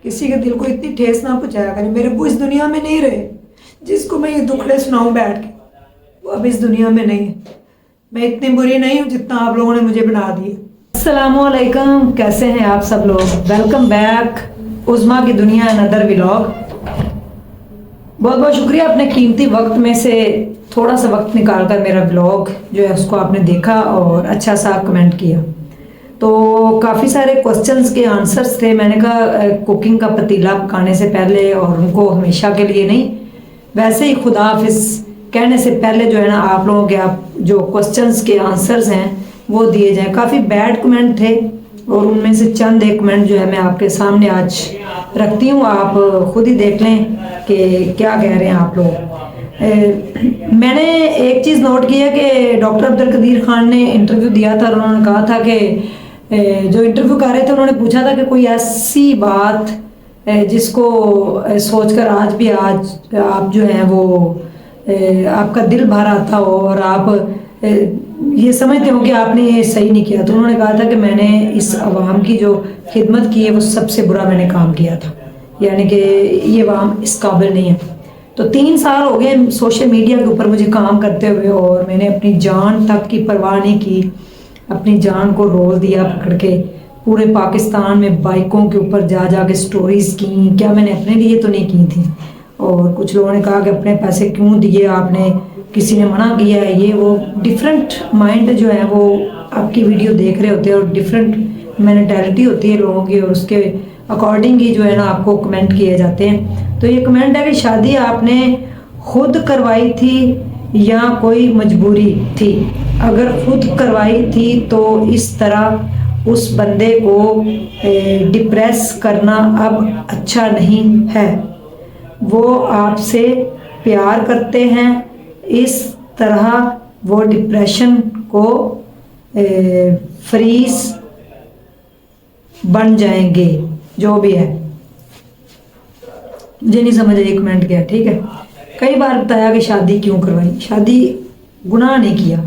किसी के दिल को इतनी ठेस ना पहुंचाया करें। मेरे वो इस दुनिया में नहीं रहे जिसको मैं ये दुखड़े सुनाऊं बैठ के, वो अब इस दुनिया में नहीं है। मैं इतनी बुरी नहीं हूँ जितना आप लोगों ने मुझे बना दिया। अस्सलामुअलैकुम, कैसे हैं आप सब लोग। वेलकम बैक उज़्मा की दुनिया अनदर व्लॉग। बहुत बहुत शुक्रिया अपने कीमती वक्त में से थोड़ा सा वक्त निकाल कर मेरा व्लॉग जो है उसको आपने देखा और अच्छा सा कमेंट किया। तो काफ़ी सारे क्वेश्चंस के आंसर्स थे। मैंने कहा कुकिंग का पतीला पकाने से पहले और उनको हमेशा के लिए नहीं, वैसे ही खुदा हाफिज़ कहने से पहले जो है ना आप लोगों के आप जो क्वेश्चंस के आंसर्स हैं वो दिए जाएं। काफ़ी बैड कमेंट थे और उनमें से चंद एक कमेंट जो है मैं आपके सामने आज रखती हूँ, आप खुद ही देख लें कि क्या कह रहे हैं आप लोग। मैंने एक चीज़ नोट की है कि डॉक्टर अब्दुल कदीर खान ने इंटरव्यू दिया था और उन्होंने कहा था कि जो इंटरव्यू कर रहे थे उन्होंने पूछा था कि कोई ऐसी बात जिसको सोचकर आज आप जो हैं वो आपका दिल भर आता हो और आप ये समझते हो कि आपने ये सही नहीं किया। तो उन्होंने कहा था कि मैंने इस अवाम की जो खिदमत की है वो सबसे बुरा मैंने काम किया था, यानी कि ये अवाम इस काबिल नहीं है। तो 3 साल हो गए सोशल मीडिया के ऊपर मुझे काम करते हुए और मैंने अपनी जान तक की परवाह नहीं की, अपनी जान को रोल दिया पकड़ के। पूरे पाकिस्तान में बाइकों के ऊपर जा के स्टोरीज़ की, क्या मैंने अपने लिए तो नहीं की थी। और कुछ लोगों ने कहा कि अपने पैसे क्यों दिए आपने, किसी ने मना किया है, ये वो डिफरेंट माइंड जो है वो आपकी वीडियो देख रहे होते हैं और डिफरेंट मैंटेलिटी होती है लोगों की और उसके अकॉर्डिंग ही जो है ना आपको कमेंट किए जाते हैं। तो ये कमेंट है कि शादी आपने खुद करवाई थी या कोई मजबूरी थी। अगर खुद करवाई थी तो इस तरह उस बंदे को डिप्रेस करना अब अच्छा नहीं है। वो आपसे प्यार करते हैं, इस तरह वो डिप्रेशन को फ्रीज बन जाएंगे। जो भी है मुझे नहीं समझ आई कमेंट किया, ठीक है। कई बार बताया कि शादी क्यों करवाई, शादी गुनाह नहीं किया,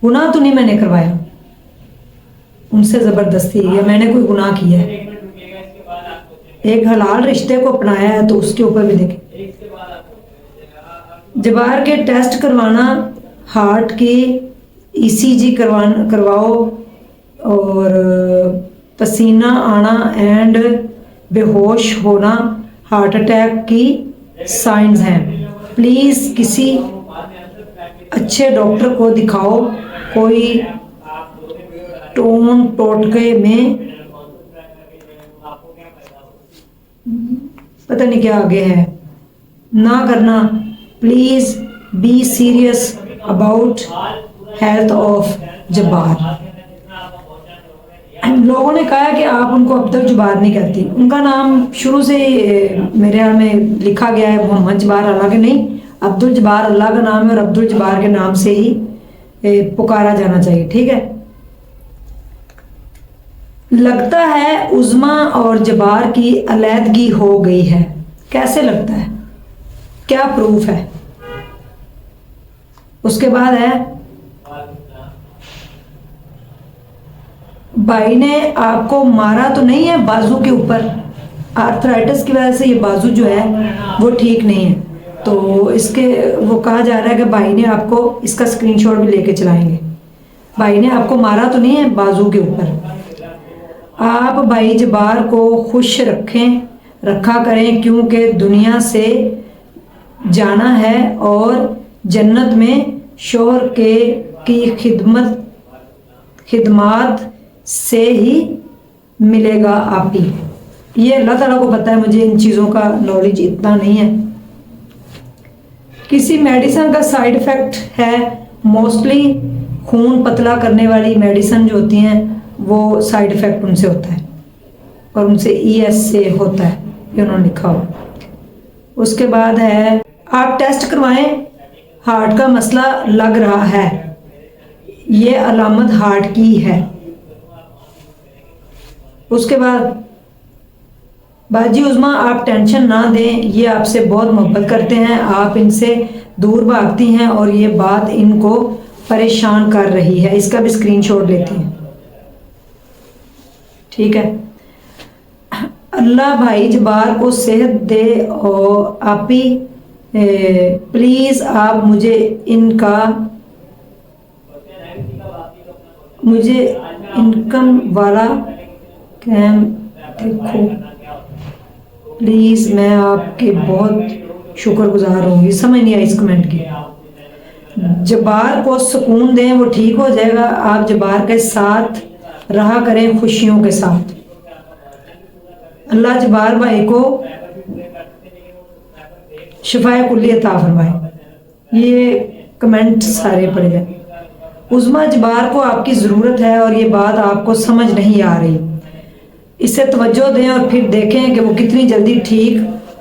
गुनाह तो नहीं मैंने करवाया उनसे ज़बरदस्ती, या मैंने कोई गुनाह किया है। एक हलाल रिश्ते को अपनाया है तो उसके ऊपर भी देखें। जबार के टेस्ट करवाना, हार्ट की ईसीजी करवाओ और पसीना आना एंड बेहोश होना हार्ट अटैक की साइंस हैं। प्लीज़ किसी अच्छे डॉक्टर को दिखाओ, कोई टोटके में पता नहीं क्या आगे है ना करना। Please be serious about health of Jabbar. लोगों ने कहा कि आप उनको अब्दुल जब्बार नहीं कहती, उनका नाम शुरू से मेरे ख्याल में लिखा गया है मोहम्मद जब्बार, हालांकि नहीं, अब्दुल जब्बार अल्लाह का नाम है और अब्दुल जब्बार के नाम से ही पुकारा जाना चाहिए, ठीक है। लगता है उज़्मा और जब्बार की अलैदगी हो गई है। कैसे लगता है, क्या प्रूफ है। उसके बाद है भाई ने आपको मारा तो नहीं है बाजू के ऊपर, आर्थराइटिस की वजह से ये बाजू जो है वो ठीक नहीं है। तो इसके वो कहा जा रहा है कि भाई ने आपको, इसका स्क्रीनशॉट भी लेके चलाएंगे, भाई ने आपको मारा तो नहीं है बाजू के ऊपर। आप भाई जब्बार को खुश रखा करें क्योंकि दुनिया से जाना है और जन्नत में शोहर की खिदमत से ही मिलेगा आप ही। ये अल्लाह ताला को पता है, मुझे इन चीज़ों का नॉलेज इतना नहीं है। किसी मेडिसिन का साइड इफ़ेक्ट है, मोस्टली खून पतला करने वाली मेडिसिन जो होती हैं वो साइड इफ़ेक्ट उनसे होता है और उनसे ES से होता है, ये उन्होंने लिखा हुआ। उसके बाद है आप टेस्ट करवाएं, हार्ट का मसला लग रहा है, ये अलामत हार्ट की है। उसके बाद बाजी उज़्मा आप टेंशन ना दें, ये आपसे बहुत मोहब्बत करते हैं, आप इनसे दूर भागती हैं और ये बात इनको परेशान कर रही है। इसका भी स्क्रीनशॉट लेती हैं, ठीक है। अल्लाह भाई जबार को सेहत दे और आप ही प्लीज़ आप मुझे इनकम वाला कैम देखो प्लीज़, मैं आपके बहुत शुक्रगुजार होंगी। समझ नहीं आई इस कमेंट की। जबार को सुकून दें, वो ठीक हो जाएगा। आप जबार के साथ रहा करें, खुशियों के साथ। अल्लाह जबार भाई को शिफाए कुल्ली अता फरमाए। ये कमेंट सारे पढ़ जाए। उज़मा जबार को आपकी ज़रूरत है और ये बात आपको समझ नहीं आ रही, इसे तवज्जो दें और फिर देखें कि वो कितनी जल्दी ठीक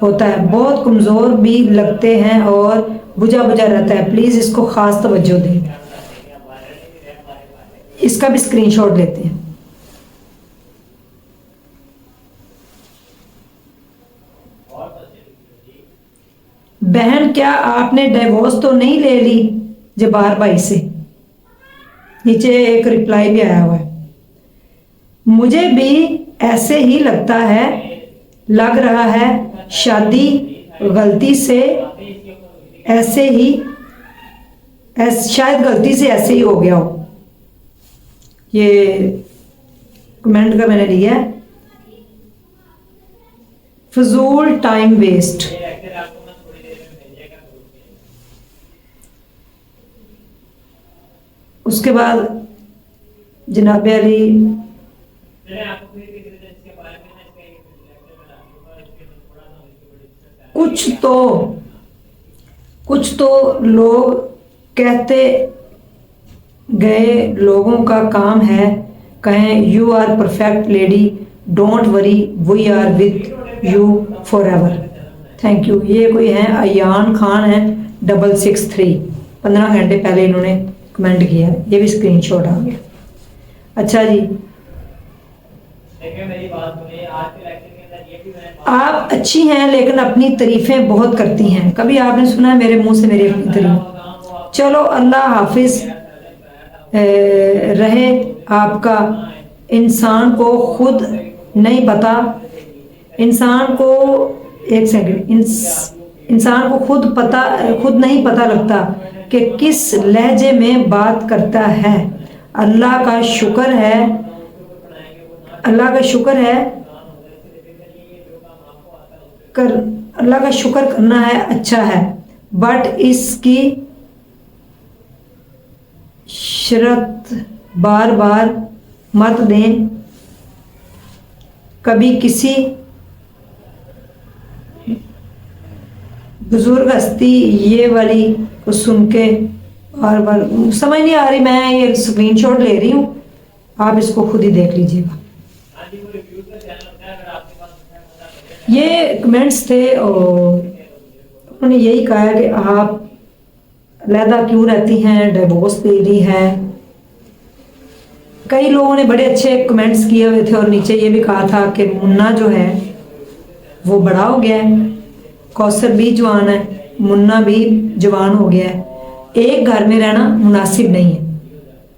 होता है। बहुत कमज़ोर भी लगते हैं और बुझा बुझा रहता है, प्लीज़ इसको ख़ास तवज्जो दें। इसका भी स्क्रीनशॉट लेते हैं। बहन क्या आपने डिवोर्स तो नहीं ले ली जबार भाई से? नीचे एक रिप्लाई भी आया हुआ है। मुझे भी ऐसे ही लगता है, लग रहा है शादी गलती से ऐसे ही शायद गलती से ऐसे ही हो गया हो। ये कमेंट का मैंने लिया है। फजूल टाइम वेस्ट। उसके बाद जनाब अली कुछ तो लोग कहते गए, लोगों का काम है कहें you are perfect lady, don't worry we are with you forever. Thank you. ये कोई है अयान खान है 663, 15 घंटे पहले इन्होंने कमेंट किया। ये भी स्क्रीनशॉट आ गया। अच्छा जी, आप अच्छी हैं लेकिन अपनी तारीफें बहुत करती हैं। कभी आपने सुना है मेरे मुंह से मेरी अपनी तारीफ? चलो अल्लाह हाफिज रहे आपका। इंसान को खुद नहीं पता, इंसान को एक सेकंड, इंसान को खुद नहीं पता लगता कि किस लहजे में बात करता है। अल्लाह का शुक्र है अल्लाह का शुक्र करना है, अच्छा है, बट इसकी शर्त बार बार मत दें। कभी किसी बुजुर्ग हस्ती ये वाली को सुन के बार बार समझ नहीं आ रही। मैं ये स्क्रीनशॉट ले रही हूँ, आप इसको खुद ही देख लीजिएगा। ये कमेंट्स थे और उन्होंने यही कहा कि आप अलहदा क्यों रहती हैं, डिवोर्स ले ली है। कई लोगों ने बड़े अच्छे कमेंट्स किए हुए थे और नीचे ये भी कहा था कि मुन्ना जो है वो बड़ा हो गया है, कौसर भी जवान है, मुन्ना भी जवान हो गया है, एक घर में रहना मुनासिब नहीं है।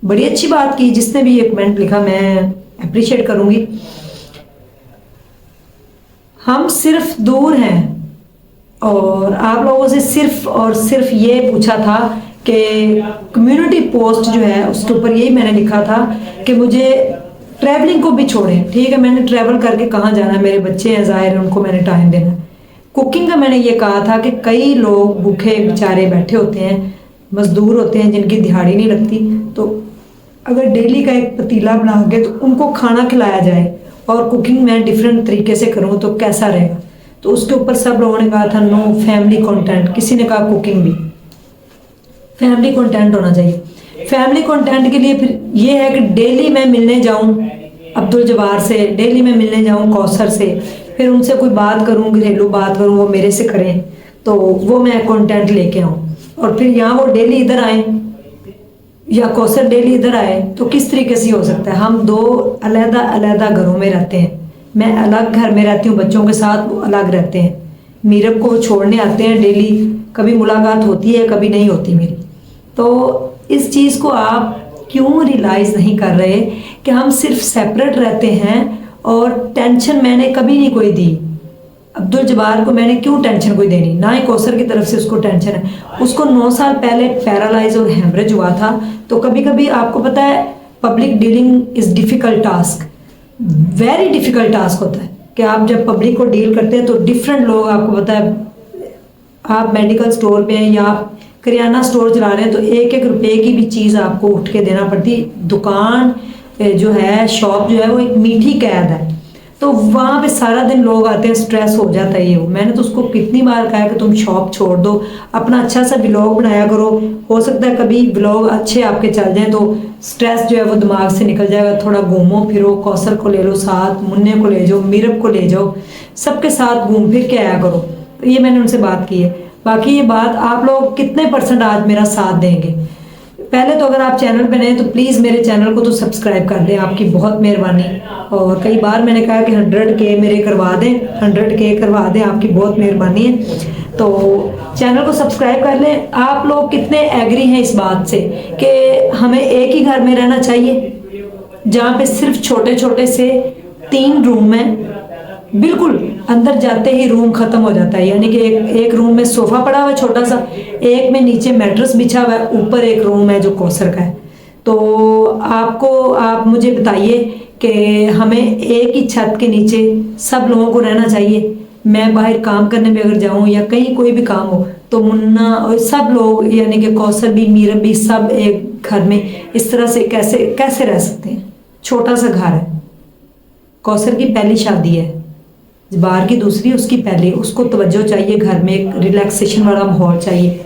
बड़ी अच्छी बात की जिसने भी ये कमेंट लिखा, मैं अप्रिशिएट करूंगी। हम सिर्फ दूर हैं और आप लोगों से सिर्फ और सिर्फ ये पूछा था कि कम्युनिटी पोस्ट जो है उसके ऊपर यही मैंने लिखा था कि मुझे ट्रैवलिंग को भी छोड़ें। ठीक है, मैंने ट्रैवल करके कहाँ जाना है, मेरे बच्चे हैं ज़ाहिर है, उनको मैंने टाइम देना है। कुकिंग का मैंने ये कहा था कि कई लोग भूखे बेचारे बैठे होते हैं, मजदूर होते हैं जिनकी दिहाड़ी नहीं लगती, तो अगर डेली का एक पतीला बना के तो उनको खाना खिलाया जाए और कुकिंग मैं डिफरेंट तरीके से करूँ तो कैसा रहेगा। तो उसके ऊपर सब लोगों ने कहा था नो फैमिली कंटेंट, किसी ने कहा कुकिंग भी फैमिली कंटेंट होना चाहिए। फैमिली कंटेंट के लिए फिर ये है कि डेली मैं मिलने जाऊं अब्दुल जब्बार से, डेली मैं मिलने जाऊं कौसर से, फिर उनसे कोई बात करूं, घरेलू बात करूं, वो मेरे से करें, तो वो मैं कंटेंट लेके आऊं और फिर यहाँ वो डेली इधर आए या कौसर डेली इधर आए, तो किस तरीके से हो सकता है। हम दो अलग अलग घरों में रहते हैं, मैं अलग घर में रहती हूँ बच्चों के साथ, वो अलग रहते हैं। मीरब को छोड़ने आते हैं डेली, कभी मुलाकात होती है कभी नहीं होती मेरी। तो इस चीज़ को आप क्यों रियलाइज़ नहीं कर रहे कि हम सिर्फ सेपरेट रहते हैं और टेंशन मैंने कभी नहीं कोई दी। अब्दुल जब्बार को मैंने क्यों टेंशन कोई देनी, ना ही कौसर की तरफ से उसको टेंशन है। उसको 9 साल पहले पैरालाइज और हेमरेज हुआ था। तो कभी कभी आपको पता है public dealing is difficult task, very difficult task होता है कि आप जब पब्लिक को डील करते हैं तो डिफरेंट लोग, आपको पता है आप मेडिकल स्टोर पे हैं या आप करियाना स्टोर चला रहे हैं तो एक एक रुपए की भी चीज़ आपको उठ के देना पड़ती। दुकान जो है, शॉप जो है, वो एक मीठी कैद है। तो वहाँ पे सारा दिन लोग आते हैं, स्ट्रेस हो जाता है ये वो। मैंने तो उसको कितनी बार कहा है कि तुम शॉप छोड़ दो, अपना अच्छा सा व्लॉग बनाया करो। हो सकता है कभी व्लॉग अच्छे आपके चल जाएं तो स्ट्रेस जो है वो दिमाग से निकल जाएगा। थोड़ा घूमो फिरो, कौसर को ले लो साथ, मुन्ने को ले जाओ, मीरब को ले जाओ, सबके साथ घूम फिर के आया करो। तो ये मैंने उनसे बात की है। बाकी ये बात आप लोग कितने % आज मेरा साथ देंगे? पहले तो अगर आप चैनल पे नए तो प्लीज़ मेरे चैनल को तो सब्सक्राइब कर दें, आपकी बहुत मेहरबानी। और कई बार मैंने कहा कि 100K मेरे करवा दें, 100K करवा दें, आपकी बहुत मेहरबानी है। तो चैनल को सब्सक्राइब कर लें। आप लोग कितने एग्री हैं इस बात से कि हमें एक ही घर में रहना चाहिए जहाँ पे सिर्फ छोटे छोटे से 3 रूम हैं, बिल्कुल अंदर जाते ही रूम खत्म हो जाता है। यानी कि एक रूम में सोफा पड़ा हुआ है छोटा सा, एक में नीचे मैट्रेस बिछा हुआ है, ऊपर एक रूम है जो कौसर का है। तो आप मुझे बताइए कि हमें एक ही छत के नीचे सब लोगों को रहना चाहिए। मैं बाहर काम करने में अगर जाऊं या कहीं कोई भी काम हो तो मुन्ना और सब लोग, यानी कि कौसर भी, मीरब भी, सब एक घर में इस तरह से कैसे कैसे रह सकते हैं? छोटा सा घर है, कौसर की पहली शादी है, जब्बार की दूसरी, उसकी पहली। उसको तवज्जो चाहिए, घर में एक रिलैक्सेशन वाला माहौल चाहिए।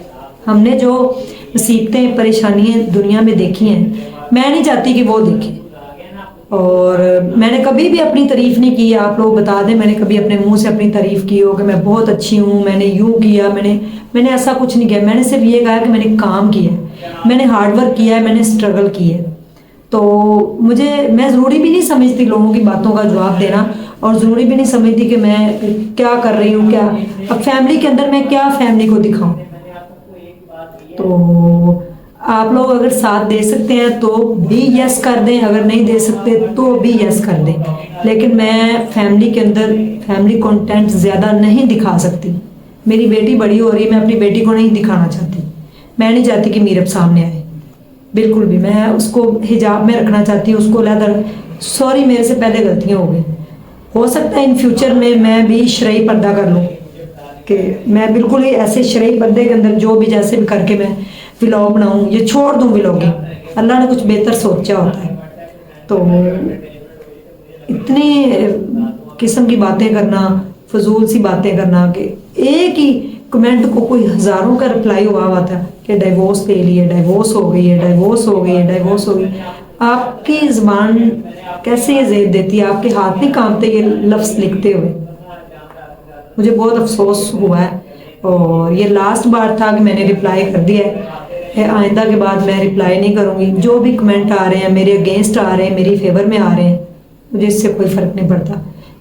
हमने जो मुसीबतें परेशानियां दुनिया में देखी हैं, मैं नहीं चाहती कि वो देखें। और मैंने कभी भी अपनी तारीफ़ नहीं की, आप लोग बता दें मैंने कभी अपने मुंह से अपनी तारीफ़ की हो कि मैं बहुत अच्छी हूँ, मैंने यूँ किया, मैंने ऐसा कुछ नहीं किया। मैंने सिर्फ ये कहा कि मैंने काम किया, मैंने हार्डवर्क किया है, मैंने स्ट्रगल किया है। तो मैं ज़रूरी भी नहीं समझती लोगों की बातों का जवाब देना, और ज़रूरी भी नहीं समझती कि मैं क्या कर रही हूँ, क्या अब फैमिली के अंदर मैं क्या फैमिली को दिखाऊं। तो आप लोग अगर साथ दे सकते हैं तो भी यस कर दें, अगर नहीं दे सकते तो भी यस कर दें। लेकिन मैं फैमिली के अंदर फैमिली कंटेंट ज़्यादा नहीं दिखा सकती। मेरी बेटी बड़ी हो रही है, मैं अपनी बेटी को नहीं दिखाना चाहती। मैं नहीं चाहती कि मीरब सामने आए, बिल्कुल भी। मैं उसको हिजाब में रखना चाहती हूँ, उसको लेदर। सॉरी, मेरे से पहले गलतियाँ हो गई। हो सकता है इन फ्यूचर में मैं भी शरई पर्दा कर लूँ कि मैं बिल्कुल ही ऐसे शरई पर्दे के अंदर जो भी जैसे भी करके मैं व्लॉग बनाऊँ, ये छोड़ दूँ व्लॉगिंग। अल्लाह ने कुछ बेहतर सोचा होता है। तो इतनी किस्म की बातें करना, फजूल सी बातें करना कि एक ही कमेंट को कोई हज़ारों का रिप्लाई हुआ था कि डिवोर्स ले लिए, डिवोर्स हो गई है, डिवोर्स हो गई है, डिवोर्स हो गई। आपकी ज़बान कैसे ये ज़ेब देती है? आपके हाथ नहीं कांपते ये लफ्ज़ लिखते हुए? मुझे बहुत अफसोस हुआ है। और ये लास्ट बार था कि मैंने रिप्लाई कर दिया है। आइंदा के बाद मैं रिप्लाई नहीं करूँगी। जो भी कमेंट आ रहे हैं मेरे अगेंस्ट आ रहे हैं, मेरी फेवर में आ रहे हैं, मुझे इससे कोई फ़र्क नहीं पड़ता,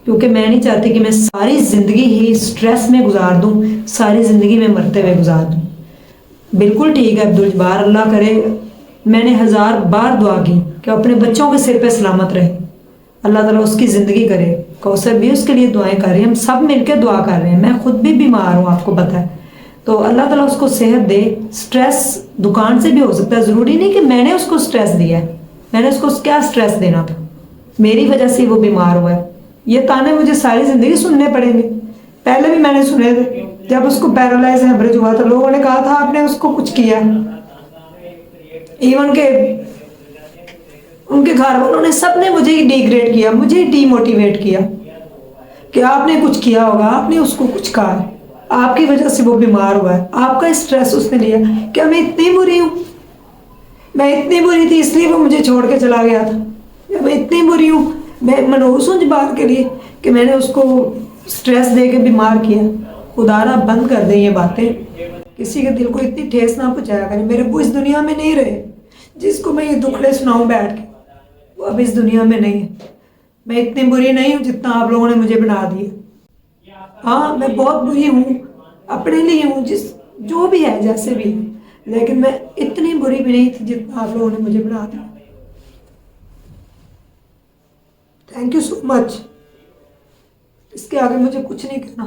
क्योंकि मैं नहीं चाहती कि मैं सारी ज़िंदगी ही स्ट्रेस में गुजार दूँ, सारी ज़िंदगी में मरते हुए गुजार दूँ। बिल्कुल ठीक है अब्दुल जब्बार, अल्लाह करे, मैंने 1000 बार दुआ की कि अपने बच्चों के सिर पे सलामत रहे, अल्लाह ताला उसकी ज़िंदगी करे। कौसर भी उसके लिए दुआएं कर रही हैं, हम सब मिलकर दुआ कर रहे हैं। मैं खुद भी बीमार हूँ, आपको पता है। तो अल्लाह ताला उसको सेहत दे। स्ट्रेस दुकान से भी हो सकता है, ज़रूरी नहीं कि मैंने उसको स्ट्रेस दिया है। मैंने उसको क्या स्ट्रेस देना था? मेरी वजह से वो बीमार हुआ है। ये ताने मुझे सारी ज़िंदगी सुनने पड़ेंगे। पहले भी मैंने सुने थे, जब उसको पैरालाइज हेमरेज हुआ था, लोगों ने कहा था आपने उसको कुछ किया। इवन के उनके घर वालों ने, सब ने मुझे ही डिग्रेड किया, मुझे ही डीमोटिवेट किया कि आपने कुछ किया होगा, आपने उसको कुछ कहा, आपकी वजह से वो बीमार हुआ है, आपका स्ट्रेस उसने लिया। क्या मैं इतनी बुरी हूँ? मैं इतनी बुरी थी इसलिए वो मुझे छोड़ के चला गया था? मैं इतनी बुरी हूँ? मैं मनहूस हूँ जबार के लिए कि मैंने उसको स्ट्रेस दे के बीमार किया? खुदारा बंद कर दे ये बातें, किसी के दिल को इतनी ठेस ना पहुँचाया करें। मेरे अब्बू इस दुनिया में नहीं रहे, जिसको मैं ये दुखड़े सुनाऊँ बैठ के, वो अब इस दुनिया में नहीं है। मैं इतनी बुरी नहीं हूँ जितना आप लोगों ने मुझे बना दिया। हाँ, मैं बहुत बुरी हूँ, अपने लिए हूँ, जो भी है, जैसे भी है, लेकिन मैं इतनी बुरी भी नहीं थी जितना आप लोगों ने मुझे बना दिया। Thank you so much. इसके आगे मुझे कुछ नहीं कहना।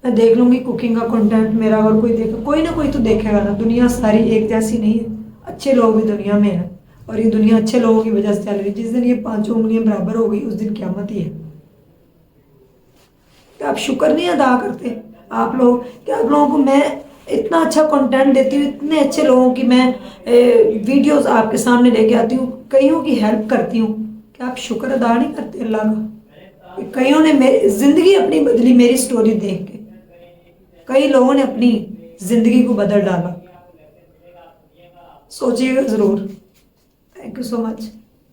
मैं देख लूँगी कुकिंग का कंटेंट मेरा, अगर कोई देखे, कोई ना कोई तो देखेगा ना। दुनिया सारी एक जैसी नहीं है, अच्छे लोग भी दुनिया में हैं और ये दुनिया अच्छे लोगों की वजह से चल रही है। जिस दिन ये पांचों उंगलियां बराबर हो गई उस दिन क़यामत ही है। क्या आप शुक्र नहीं अदा करते आप लोग? क्या आप लोगों को मैं इतना अच्छा कंटेंट देती हूँ, इतने अच्छे लोगों की मैं वीडियोस आपके सामने लेके आती हूँ, कईयों की हेल्प करती हूँ, क्या आप शुक्र अदा नहीं करते अल्लाह का? कि कईयों ने मेरी ज़िंदगी अपनी बदली मेरी स्टोरी देख के। कई लोगों ने अपनी ज़िंदगी को बदल डाला। सोचिएगा ज़रूर। Thank you so much.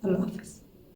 अल्लाह हाफिज़।